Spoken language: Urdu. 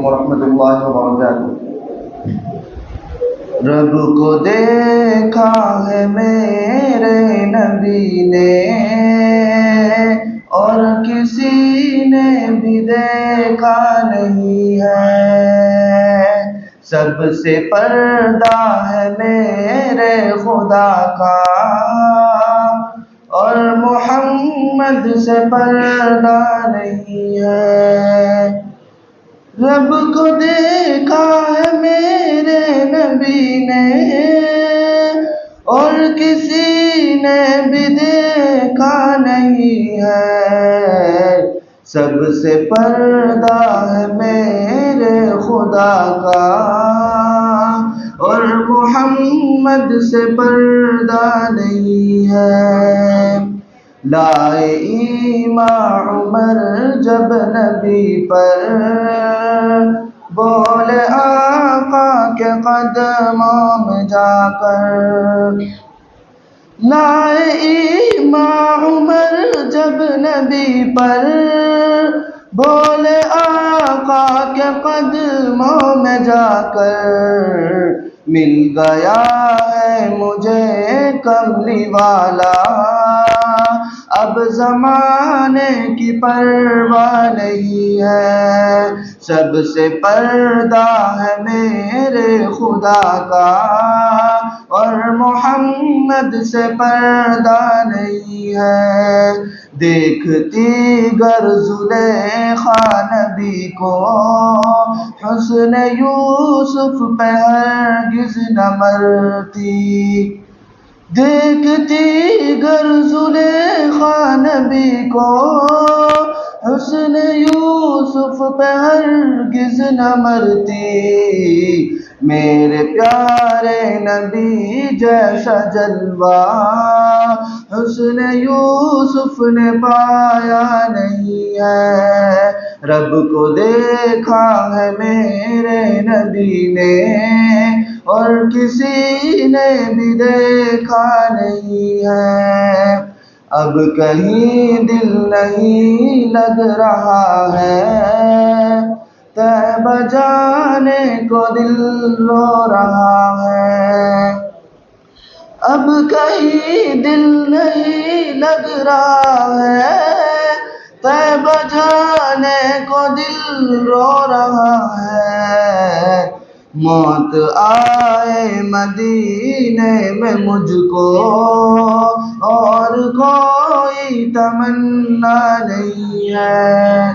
علیکم ورحمۃ اللہ وبرکاتہ۔ رب کو دیکھا ہے میرے نبی نے اور کسی نے بھی دیکھا نہیں ہے، سب سے پردہ ہے میرے خدا کا اور محمد سے پردہ نہیں ہے۔ رب کو دیکھا ہے میرے نبی نے اور کسی نے بھی دیکھا نہیں ہے، سب سے پردہ ہے میرے خدا کا اور محمد سے پردہ نہیں ہے۔ لائے ایمان عمر جب نبی پر، بولے آقا کے قدموں میں جا کر۔ لائے ایمان عمر جب نبی پر، بولے آقا کے قدموں میں جا کر۔ مل گیا ہے مجھے کملی والا، اب زمانے کی پرواہ نہیں ہے، سب سے پردہ ہے میرے خدا کا اور محمد سے پردہ نہیں ہے۔ دیکھتی گر زلیخا نبی کو، حسن یوسف پہ ہرگز نہ مرتی۔ دیکھتی گر زلیخا نبی کو، حسن یوسف پہ ہرگز نہ مرتی۔ میرے پیارے نبی جیسا جلوہ حسن یوسف نے پایا نہیں ہے۔ رب کو دیکھا ہے میرے نبی نے اور کسی نے بھی دیکھا نہیں ہے، اب کہیں دل نہیں لگ رہا ہے، طیبہ جانے کو دل رو رہا ہے۔ اب کہیں دل نہیں لگ رہا ہے، طیبہ جانے کو دل رو رہا ہے۔ موت آئے مدینے میں مجھ کو اور کوئی تمنا نہیں ہے۔